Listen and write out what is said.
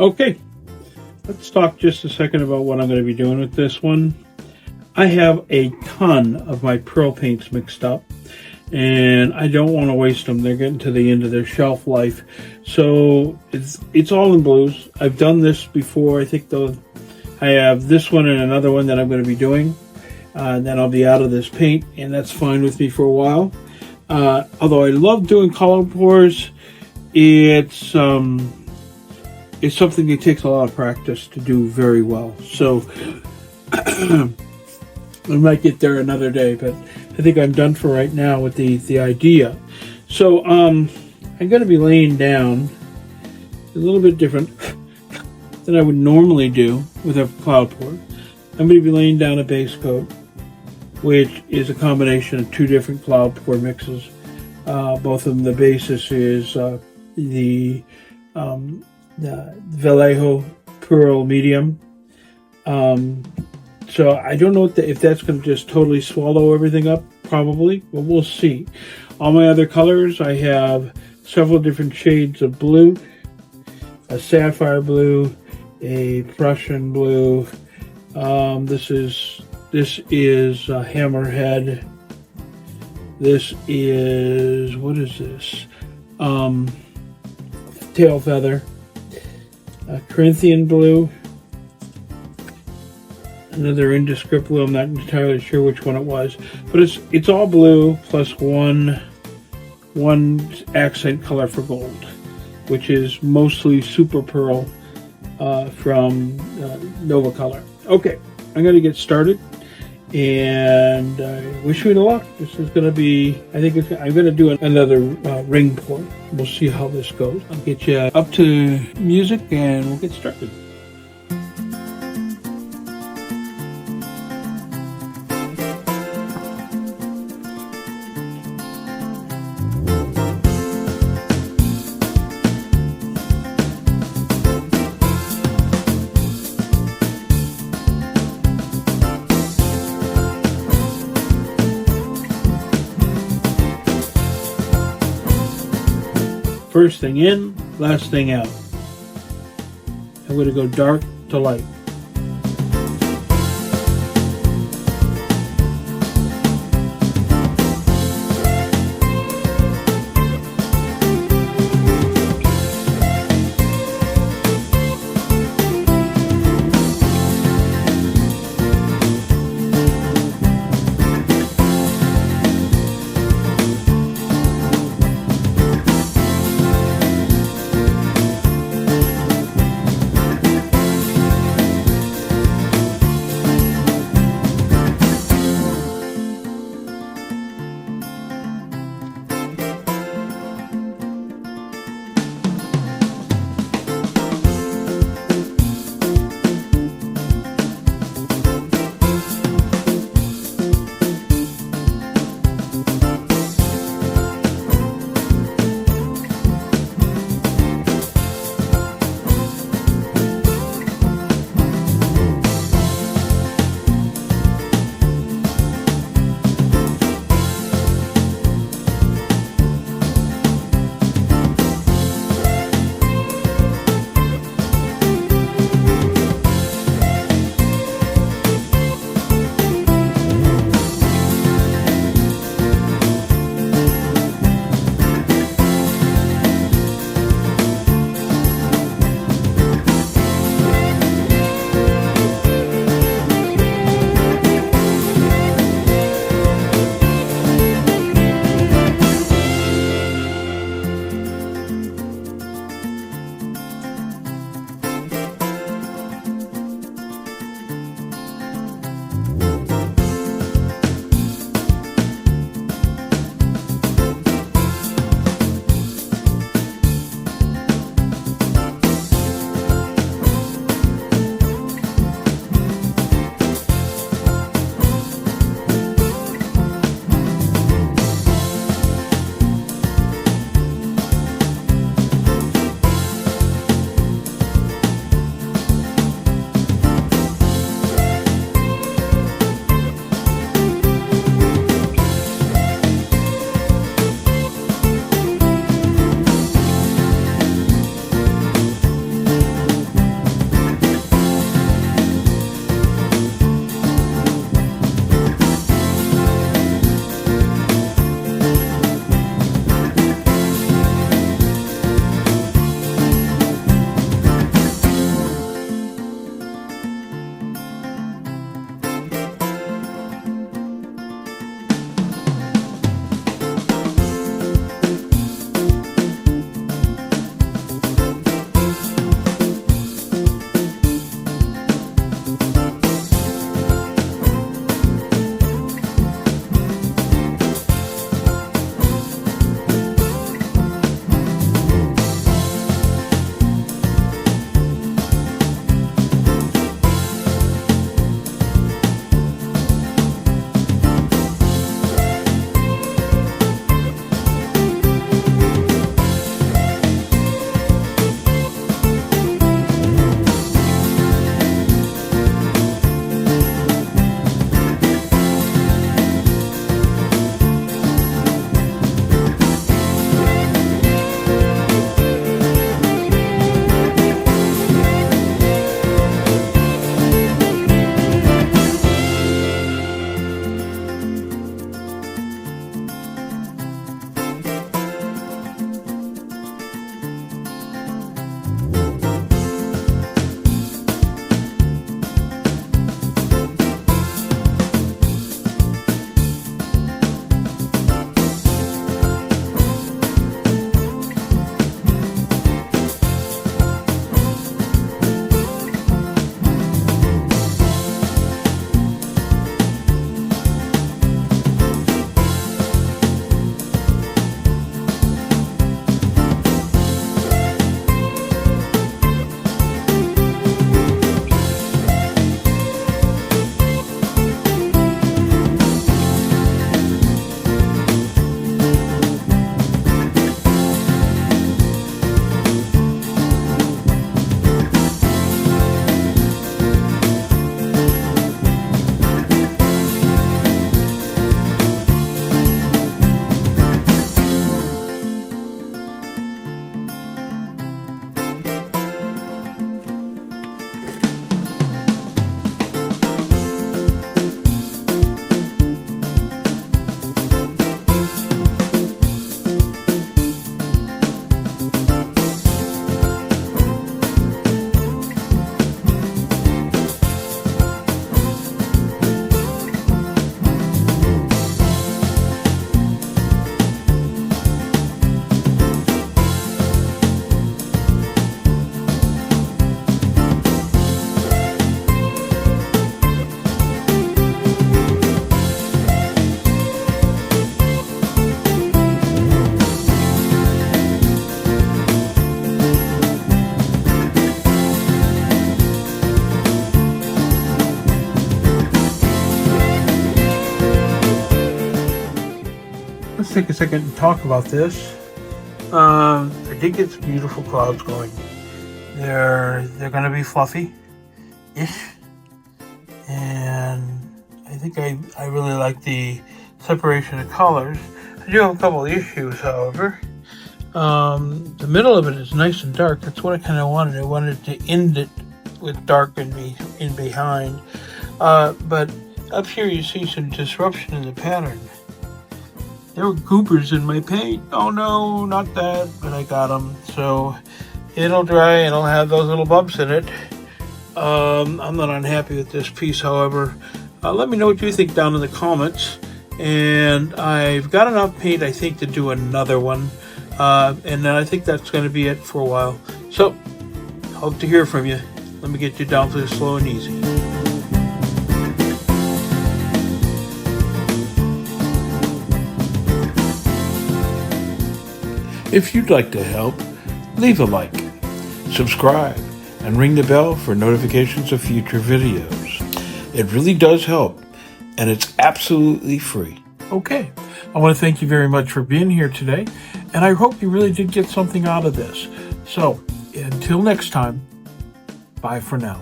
Okay, let's talk just a second about what I'm going to be doing with this one. I have a ton of my pearl paints mixed up, and I don't want to waste them. They're getting to the end of their shelf life. So it's all in blues. I've done this before. I think I have this one and another one that I'm going to be doing. And then I'll be out of this paint, and that's fine with me for a while. Although I love doing color pours, it's something that takes a lot of practice to do very well. So we might get there another day, but I think I'm done for right now with the idea. So I'm going to be laying down a little bit different than I would normally do with a cloud pour. I'm going to be laying down a base coat, which is a combination of two different cloud pour mixes. Both of them, the basis is the Vallejo Pearl Medium. So I don't know if that's going to just totally swallow everything up, probably, but we'll see. All my other colors, I have several different shades of blue, a sapphire blue, a Prussian blue. This is Hammerhead. This is, what is this? Tailfeather. Corinthian blue. Another indescript blue. I'm not entirely sure which one it was, but it's all blue plus one accent color for gold, which is mostly Super Pearl from NovaColor. Okay, I'm going to get started, and wish me luck. This is going to be, I'm going to do another ring pour. We'll see how this goes. I'll get you up to music, and we'll get started. First thing in, last thing out. I'm going to go dark to light. let's take a second and talk about this. I did get some beautiful clouds going. They're going to be fluffy-ish, and I think I really like the separation of colors. I do have a couple of issues, however. The middle of it is nice and dark. That's what I kind of wanted. I wanted to end it with dark in behind. But up here you see some disruption in the pattern. There were goopers in my paint. Oh no, not that, but I got them. So it'll dry and it'll have those little bumps in it. I'm not unhappy with this piece, however. Let me know what you think down in the comments. And I've got enough paint, I think, to do another one. And then I think that's going to be it for a while. So, hope to hear from you. Let me get you down for the slow and easy. If you'd like to help, leave a like, subscribe, and ring the bell for notifications of future videos. It really does help, and it's absolutely free. Okay, I want to thank you very much for being here today, and I hope you really did get something out of this. So, until next time, bye for now.